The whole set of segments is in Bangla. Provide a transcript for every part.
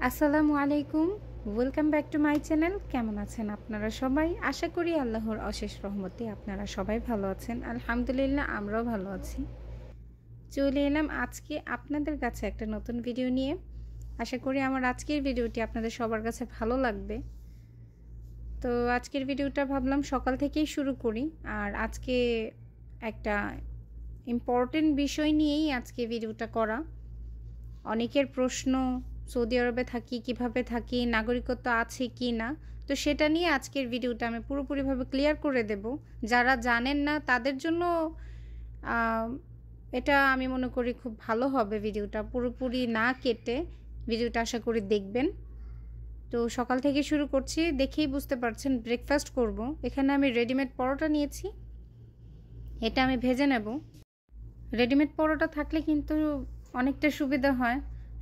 আসসালামু আলাইকুম। Welcome back to my channel. কেমন আছেন আপনারা সবাই? আশা করি আল্লাহর অশেষ রহমতে আপনারা সবাই ভালো আছেন। আলহামদুলিল্লাহ আমরাও ভালো আছি। চলে এলাম আজকে আপনাদের কাছে একটা নতুন ভিডিও নিয়ে। আশা করি আমার আজকের ভিডিওটি আপনাদের সবার কাছে ভালো লাগবে। তো আজকের ভিডিওটা ভাবলাম সকাল থেকেই শুরু করি। আর আজকে একটা ইম্পর্টেন্ট বিষয় নিয়েই আজকে ভিডিওটা করা। অনেকের প্রশ্ন, সৌদি আরবে থাকি, কিভাবে থাকি, নাগরিকত্ব আছে কি না, তো সেটা নিয়ে আজকের ভিডিওটা আমি পুরোপুরিভাবে ক্লিয়ার করে দেব। যারা জানেন না তাদের জন্য এটা আমি মনে করি খুব ভালো হবে। ভিডিওটা পুরোপুরি না কেটে ভিডিওটা আশা করি দেখবেন। তো সকাল থেকে শুরু করছি, দেখেই বুঝতে পারছেন ব্রেকফাস্ট করব। এখানে আমি রেডিমেড পরোটা নিয়েছি, এটা আমি ভেজে নেব। রেডিমেড পরোটা থাকলে কিন্তু অনেকটা সুবিধা হয়,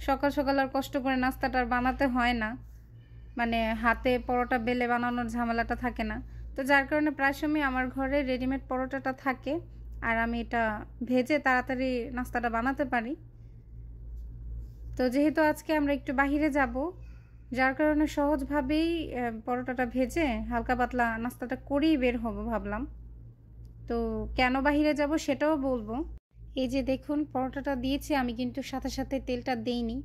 সকাল সকাল আর কষ্ট করে নাস্তাটা বানাতে হয় না, মানে হাতে পরোটা বেলে বানানোর ঝামেলাটা থাকে না। তো যার কারণে প্রায় সময় আমার ঘরে রেডিমেড পরোটাটা থাকে, আর আমি এটা ভেজে তাড়াতাড়ি নাস্তাটা বানাতে পারি। তো যেহেতু আজকে আমরা একটু বাহিরে যাব, যার কারণে সহজভাবেই পরোটাটা ভেজে হালকা পাতলা নাস্তাটা করেই বের হব ভাবলাম। তো কেন বাহিরে যাব সেটাও বলবো। এই যে দেখুন পরোটাটা দিয়েছি, আমি কিন্তু সাথে সাথে তেলটা দেইনি,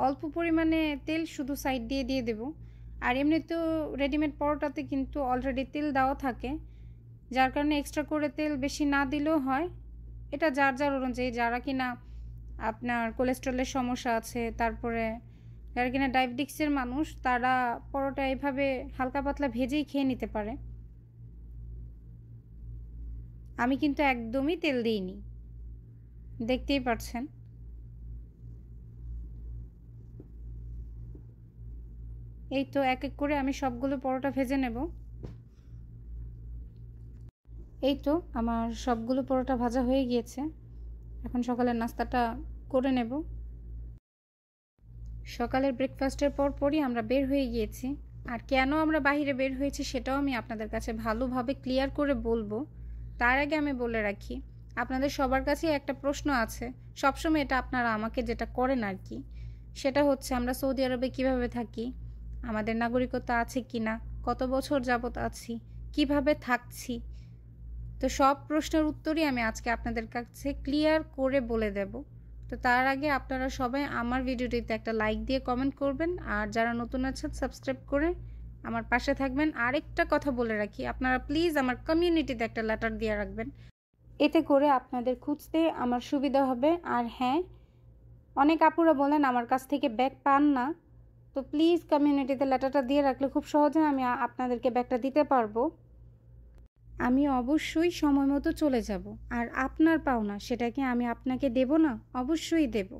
অল্প পরিমাণে তেল শুধু সাইড দিয়ে দিয়ে দেব। আর এমনি তো রেডিমেড পরোটাতে কিন্তু অলরেডি তেল দেওয়া থাকে, যার কারণে এক্সট্রা করে তেল বেশি না দিলেও হয়। এটা যার যার অনুযায়ী, যারা কিনা আপনার কোলেস্ট্রলের সমস্যা আছে, তারপরে যারা কিনা ডায়াবেটিক্সের মানুষ, তারা পরোটা এভাবে হালকা পাতলা ভেজেই খেয়ে নিতে পারে। আমি কিন্তু একদমই তেল দিইনি, দেখতেই পাচ্ছেন। এই তো এক এক করে আমি সবগুলো পরোটা ভেজে নেব। এই তো আমার সবগুলো পরোটা ভাজা হয়ে গিয়েছে, এখন সকালের নাস্তাটা করে নেব। সকালের ব্রেকফাস্টের পরই আমরা বের হয়ে গিয়েছি। আর কেন আমরা বাইরে বের হয়েছি সেটাও আমি আপনাদের কাছে ভালোভাবে ক্লিয়ার করে বলবো। তার আগে আমি বলে রাখি, আপনাদের সবার কাছে একটা প্রশ্ন আছে, সবসময় এটা আপনারা আমাকে যেটা করেন আর কি, সেটা হচ্ছে আমরা সৌদি আরবে কিভাবে থাকি, আমাদের নাগরিকত্ব আছে কি না, কত বছর যাবত আছি, কিভাবে থাকছি। তো সব প্রশ্নের উত্তরই আমি আজকে আপনাদের কাছে ক্লিয়ার করে বলে দেব। তো তার আগে আপনারা সবাই আমার ভিডিওটিতে একটা লাইক দিয়ে কমেন্ট করবেন, আর যারা নতুন আছেন সাবস্ক্রাইব করে আমার পাশে থাকবেন। আরেকটা কথা বলে রাখি, আপনারা প্লিজ আমার কমিউনিটিতে একটা লেটার দিয়ে রাখবেন, এতে করে আপনাদের খুঁজতে আমার সুবিধা হবে। আর হ্যাঁ, অনেক আপুরা বলেন আমার কাছ থেকে ব্যাগ পান না, তো প্লিজ কমিউনিটিতে লেটারটা দিয়ে রাখলে খুব সহজে আমি আপনাদেরকে ব্যাগটা দিতে পারবো। আমি অবশ্যই সময় মতো চলে যাব, আর আপনার পাওনা সেটা কি আমি আপনাকে দেব না? অবশ্যই দেব।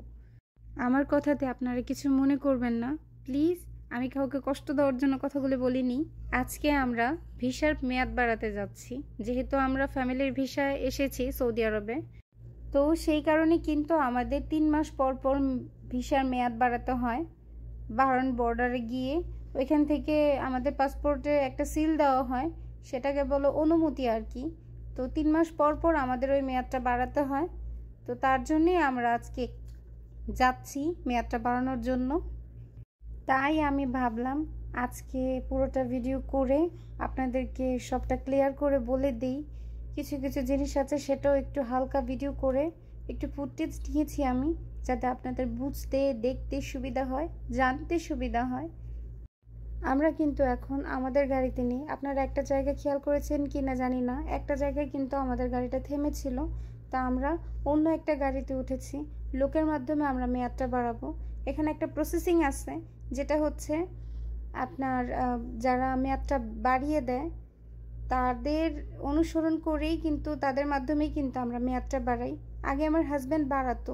আমার কথাতে আপনারা কিছু মনে করবেন না প্লিজ, আমি কাউকে কষ্ট দেওয়ার জন্য কথাগুলো বলিনি। আজকে আমরা ভিসার মেয়াদ বাড়াতে যাচ্ছি, যেহেতু আমরা ফ্যামিলির ভিসায় এসেছি সৌদি আরবে, তো সেই কারণে কিন্তু আমাদের 3 মাস পর পর ভিসার মেয়াদ বাড়াতে হয়। বাহরাইন বর্ডারে গিয়ে ওইখান থেকে আমাদের পাসপোর্টে একটা সিল দেওয়া হয়, সেটাকে বলো অনুমতি আর কি। তো 3 মাস পর পর আমাদের ওই মেয়াদটা বাড়াতে হয়। তো তার জন্যই আমরা আজকে যাচ্ছি মেয়াদটা বাড়ানোর জন্য। তাই আমি ভাবলাম আজকে পুরোটা ভিডিও করে আপনাদেরকে সবটা ক্লিয়ার করে বলে দিই। কিছু কিছু জিনিস আছে সেটাও একটু হালকা ভিডিও করে একটু ফুটেজ নিয়েছি আমি, যাতে আপনাদের বুঝতে দেখতে সুবিধা হয়, জানতে সুবিধা হয়। আমরা কিন্তু এখন আমাদের গাড়িতে নেই। আপনারা একটা জায়গায় খেয়াল করেছেন কি না জানি না, একটা জায়গায় কিন্তু আমাদের গাড়িটা থেমেছিল, তা আমরা অন্য একটা গাড়িতে উঠেছি। লোকের মাধ্যমে আমরা মেয়াদটা বাড়াবো। এখানে একটা প্রসেসিং আছে, যেটা হচ্ছে আপনার যারা মেয়াদটা বাড়িয়ে দেয় তাদের অনুসরণ করেই কিন্তু, তাদের মাধ্যমেই কিন্তু আমরা মেয়াদটা বাড়াই। আগে আমার হাজব্যান্ড বাড়াতো,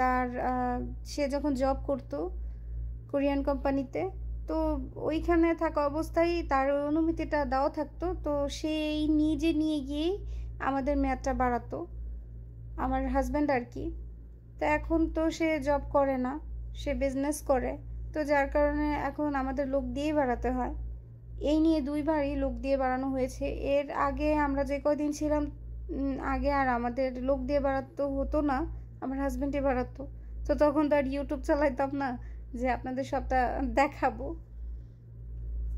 তার সে যখন জব করতো কোরিয়ান কোম্পানিতে, তো ওইখানে থাকা অবস্থায় তার অনুমতিটা দেওয়া থাকতো, তো সেই নিজে নিয়ে গিয়েই আমাদের মেয়াদটা বাড়াতো, আমার হাজব্যান্ড আর কি। তো এখন তো সে জব করে না, সে বিজনেস করে, তো যার কারণে এখন আমাদের লোক দিয়েই বাড়াতে হয়। এই নিয়ে 2 বারই লোক দিয়ে বাড়ানো হয়েছে। এর আগে আমরা যে কদিন ছিলাম আগে আর আমাদের লোক দিয়ে বাড়াতে হতো না, আমার হাজব্যান্ডই বাড়াতো। তো তখন তো আর ইউটিউব চালাইতাম না যে আপনাদের সবটা দেখাবো।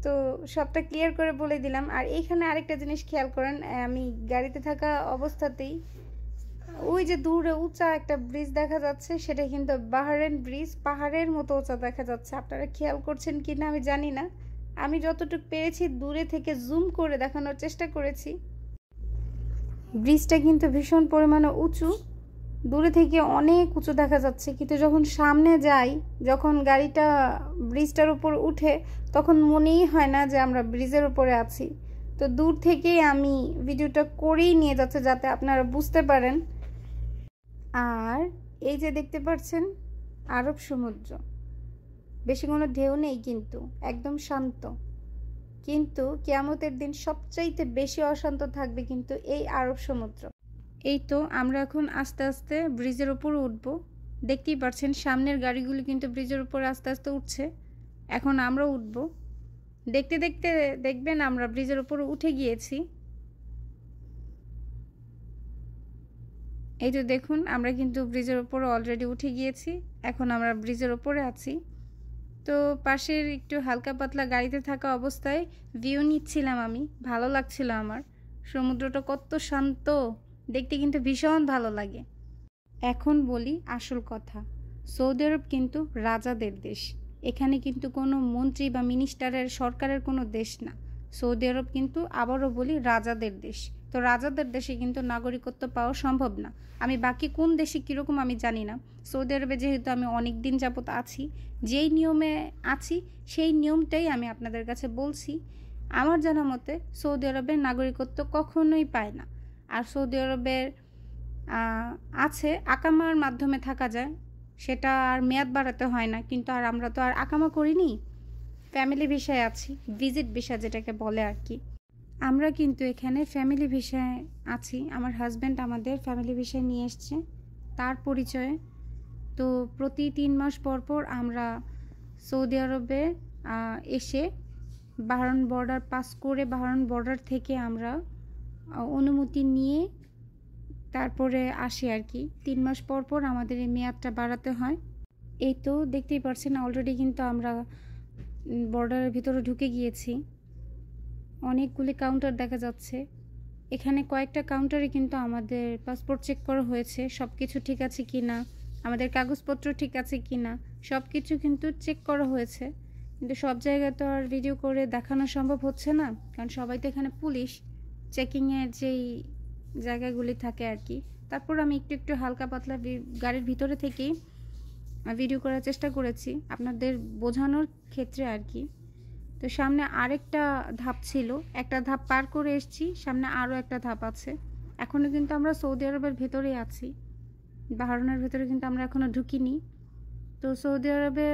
তো সবটা ক্লিয়ার করে বলে দিলাম। আর এইখানে আরেকটা জিনিস খেয়াল করেন, আমি গাড়িতে থাকা অবস্থাতেই ওই যে দূরে উঁচা একটা ব্রিজ দেখা যাচ্ছে, সেটা কিন্তু বাহরাইন ব্রিজ, পাহাড়ের মতো উঁচা দেখা যাচ্ছে। আপনারা খেয়াল করছেন কি না আমি জানি না, আমি যতটুকু পেরেছি দূরে থেকে জুম করে দেখানোর চেষ্টা করেছি। ব্রিজটা কিন্তু ভীষণ পরিমাণে উঁচু, দূরে থেকে অনেক উঁচু দেখা যাচ্ছে, কিন্তু যখন সামনে যাই, যখন গাড়িটা ব্রিজটার উপর উঠে, তখন মনেই হয় না যে আমরা ব্রিজের উপরে আছি। তো দূর থেকেই আমি ভিডিওটা করেই নিয়ে যাচ্ছে যাতে আপনারা বুঝতে পারেন। আর এই যে দেখতে পাচ্ছেন আরব সমুদ্র, বেশি কোনো ঢেউ নেই, কিন্তু একদম শান্ত। কিন্তু কিয়ামতের দিন সবচাইতে বেশি অশান্ত থাকবে কিন্তু এই আরব সমুদ্র। এই তো আমরা এখন আস্তে আস্তে ব্রিজের উপর উঠব। দেখতেই পাচ্ছেন সামনের গাড়িগুলি কিন্তু ব্রিজের উপর আস্তে আস্তে উঠছে, এখন আমরা উঠব। দেখতে দেখতে দেখবেন আমরা ব্রিজের উপর উঠে গিয়েছি। এই তো দেখুন আমরা কিন্তু ব্রিজের উপরে অলরেডি উঠে গিয়েছি, এখন আমরা ব্রিজের উপরে আছি। তো পাশের একটু হালকা পাতলা গাড়িতে থাকা অবস্থায় ভিউ নিচ্ছিলাম আমি, ভালো লাগছিল আমার। সমুদ্রটা কত শান্ত, দেখতে কিন্তু ভীষণ ভালো লাগে। এখন বলি আসল কথা, সৌদি আরব কিন্তু রাজাদের দেশ। এখানে কিন্তু কোনো মন্ত্রী বা মিনিস্টারের সরকারের কোনো দেশ না। সৌদি আরব কিন্তু আবারও বলি রাজাদের দেশ। তো রাজাদের দেশে কিন্তু নাগরিকত্ব পাওয়া সম্ভব না। আমি বাকি কোন দেশে কীরকম আমি জানি না, সৌদি আরবে যেহেতু আমি অনেক দিন যাবত আছি, যেই নিয়মে আছি সেই নিয়মটাই আমি আপনাদের কাছে বলছি। আমার জানা মতে সৌদি আরবের নাগরিকত্ব কখনোই পায় না। আর সৌদি আরবের আছে আকামার মাধ্যমে থাকা যায়, সেটা আর মেয়াদ বাড়াতে হয় না। কিন্তু আর আমরা তো আর আকামা করিনি, ফ্যামিলি ভিসায় আছি, ভিজিট ভিসা যেটাকে বলে আর কি। আমরা কিন্তু এখানে ফ্যামিলি ভিসায় আছি, আমার হাজব্যান্ড আমাদের ফ্যামিলি ভিসায় নিয়ে এসছে তার পরিচয়ে। তো প্রতি 3 মাস পর পর আমরা সৌদি আরবে এসে বাহরাইন বর্ডার পাস করে, বাহরাইন বর্ডার থেকে আমরা অনুমতি নিয়ে তারপরে আসি আর কি। 3 মাস পর পর আমাদের এই মেয়াদটা বাড়াতে হয়। এই তো দেখতেই পাচ্ছেন অলরেডি কিন্তু আমরা বর্ডারের ভিতরে ঢুকে গিয়েছি। অনেকগুলি কাউন্টার দেখা যাচ্ছে, এখানে কয়েকটা কাউন্টারে কিন্তু আমাদের পাসপোর্ট চেক করা হয়েছে, সব কিছু ঠিক আছে কি না, আমাদের কাগজপত্র ঠিক আছে কি না, সব কিছু কিন্তু চেক করা হয়েছে। কিন্তু সব জায়গায় তো আর ভিডিও করে দেখানো সম্ভব হচ্ছে না, কারণ সবাই তো এখানে পুলিশ চেকিংয়ের যেই জায়গাগুলি থাকে আর কি। তারপর আমি একটু একটু হালকা পাতলা গাড়ির ভিতরে থেকেই ভিডিও করার চেষ্টা করেছি আপনাদের বোঝানোর ক্ষেত্রে আর কি। তো সামনে আরেকটা ধাপ ছিল, একটা ধাপ পার করে এসেছি, সামনে আরও একটা ধাপ আছে। এখনও কিন্তু আমরা সৌদি আরবের ভেতরেই আছি, বাহরাইনের ভেতরে কিন্তু আমরা এখনও ঢুকিনি। তো সৌদি আরবে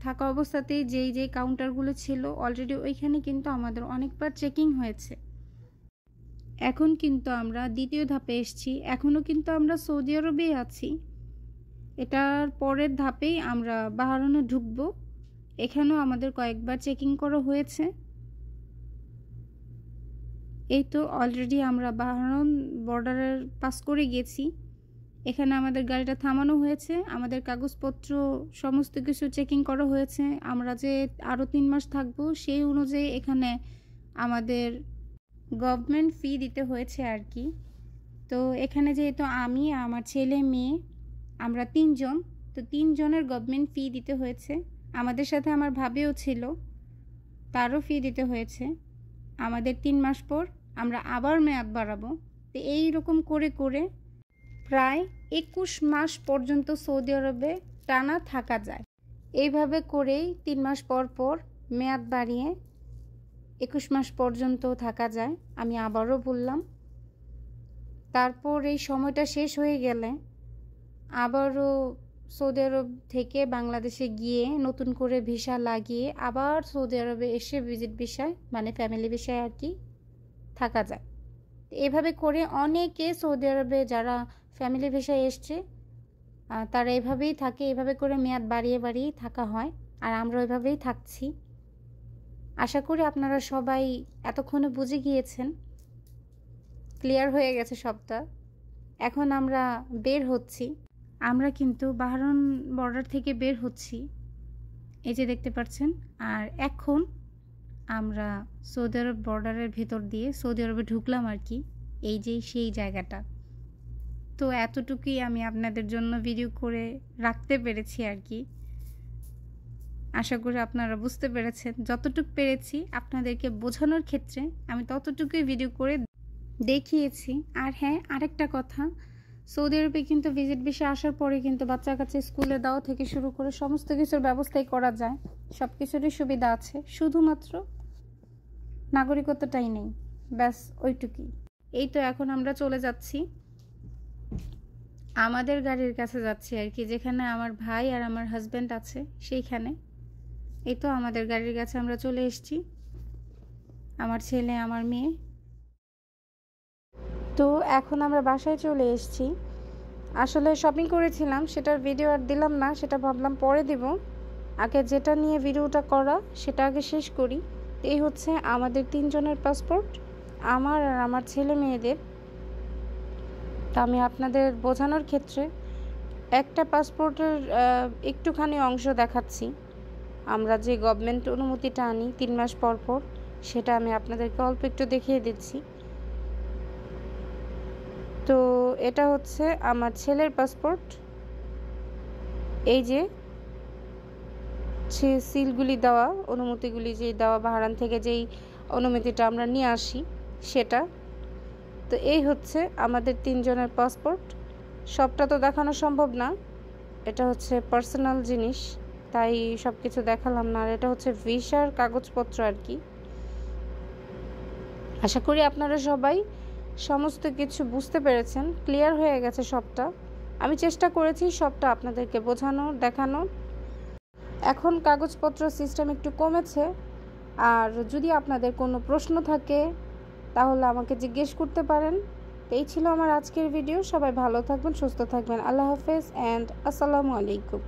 থাকা অবস্থাতেই যেই কাউন্টারগুলো ছিল অলরেডি ওইখানে কিন্তু আমাদের অনেকবার চেকিং হয়েছে। এখন কিন্তু আমরা দ্বিতীয় ধাপে এসেছি, এখনও কিন্তু আমরা সৌদি আরবেই আছি। এটার পরের ধাপেই আমরা বাহরাইনে ঢুকব। এখানেও আমাদের কয়েকবার চেকিং করা হয়েছে। এই তো অলরেডি আমরা বাহরাইন বর্ডারের পাস করে গেছি। এখানে আমাদের গাড়িটা থামানো হয়েছে, আমাদের কাগজপত্র সমস্ত কিছু চেকিং করা হয়েছে। আমরা যে আরও 3 মাস থাকবো সেই অনুযায়ী এখানে আমাদের গভর্নমেন্ট ফি দিতে হয়েছে আর কি। তো এখানে যেহেতু আমি আমার ছেলে মেয়ে আমরা 3 জন, তো 3 জনের গভর্নমেন্ট ফি দিতে হয়েছে। আমাদের সাথে আমার ভাবিও ছিল, তারও ফি দিতে হয়েছে। আমাদের 3 মাস পর আমরা আবার মেয়াদ বাড়াবো। তো এই রকম করে করে প্রায় 21 মাস পর্যন্ত সৌদি আরবে টানা থাকা যায়। এইভাবে করেই 3 মাস পর পর মেয়াদ বাড়িয়ে 21 মাস পর্যন্ত থাকা যায়। আমি আবারও বললাম, তারপর এই সময়টা শেষ হয়ে গেলে আবারও সৌদি আরব থেকে বাংলাদেশে গিয়ে নতুন করে ভিসা লাগিয়ে আবার সৌদি আরবে এসে ভিজিট ভিসায় মানে ফ্যামিলি ভিসায় আর কি থাকা যায়। এভাবে করে অনেকে সৌদি আরবে যারা ফ্যামিলি ভিসায় এসছে তারা এভাবেই থাকে, এভাবে করে মেয়াদ বাড়িয়ে বাড়িয়ে থাকা হয়। আর আমরা এভাবেই থাকছি। আশা করি আপনারা সবাই এতক্ষণে বুঝে গিয়েছেন, ক্লিয়ার হয়ে গেছে সবটা। এখন আমরা বের হচ্ছি, আমরা কিন্তু বাহরাইন বর্ডার থেকে বের হচ্ছি। এই যে দেখতে পাচ্ছেন। আর এখন আমরা সৌদি আরব বর্ডারের ভেতর দিয়ে সৌদি আরবে ঢুকলাম আর কি। এই যে সেই জায়গাটা। তো এতটুকুই আমি আপনাদের জন্য ভিডিও করে রাখতে পেরেছি আর কি। আশা করি আপনারা বুঝতে পেরেছেন। যতটুকু পেরেছি আপনাদেরকে বোঝানোর ক্ষেত্রে আমি ততটুকুই ভিডিও করে দেখিয়েছি। আর হ্যাঁ, আরেকটা কথা, সৌদি আরবে কিন্তু ভিজিট ভিসা আসার পরে কিন্তু বাচ্চা কাচ্চা স্কুলে দেওয়া থেকে শুরু করে সমস্ত কিছুর ব্যবস্থাই করা যায়, সব কিছুরই সুবিধা আছে, শুধুমাত্র নাগরিকত্বটাই নেই, ব্যাস ওইটুকুই। এই তো এখন আমরা চলে যাচ্ছি আমাদের গাড়ির কাছে যাচ্ছি আর কি, যেখানে আমার ভাই আর আমার হাজব্যান্ড আছে সেইখানে। এই তো আমাদের গাড়ির কাছে আমরা চলে এসেছি, আমার ছেলে আমার মেয়ে। তো এখন আমরা বাসায় চলে এসেছি। আসলে শপিং করেছিলাম, সেটার ভিডিও আর দিলাম না, সেটা ভাবলাম পরে দিব। আগে যেটা নিয়ে ভিডিওটা করা সেটা আগে শেষ করি। এই হচ্ছে আমাদের 3 জনের পাসপোর্ট, আমার আর আমার ছেলে মেয়েদের। তা আমি আপনাদের বোঝানোর ক্ষেত্রে একটা পাসপোর্টের একটুখানি অংশ দেখাচ্ছি। আমরা যে গভর্নমেন্ট অনুমতিটা আনি 3 মাস পর পর, সেটা আমি আপনাদেরকে অল্প একটু দেখিয়ে দিচ্ছি। তো এটা হচ্ছে আমার ছেলের পাসপোর্ট। এই যে সিলগুলি দেওয়া, অনুমতিগুলি যে দেওয়া, বাহরাইন থেকে যেই অনুমতিটা আমরা নিয়ে আসি সেটা। তো এই হচ্ছে আমাদের 3 জনের পাসপোর্ট। সবটা তো দেখানো সম্ভব না, এটা হচ্ছে পার্সোনাল জিনিস, তাই সব কিছু দেখালাম না। আর এটা হচ্ছে ভিসার কাগজপত্র আর কি। আশা করি আপনারা সবাই সমস্ত কিছু বুঝতে পেরেছেন, ক্লিয়ার হয়ে গেছে সবটা। আমি চেষ্টা করেছি সবটা আপনাদেরকে বোঝানো, দেখানো। এখন কাগজপত্র সিস্টেম একটু কমেছে। আর যদি আপনাদের কোনো প্রশ্ন থাকে তাহলে আমাকে জিজ্ঞেস করতে পারেন। এই ছিল আমার আজকের ভিডিও। সবাই ভালো থাকবেন, সুস্থ থাকবেন। আল্লাহ হাফেজ অ্যান্ড আসসালামু আলাইকুম।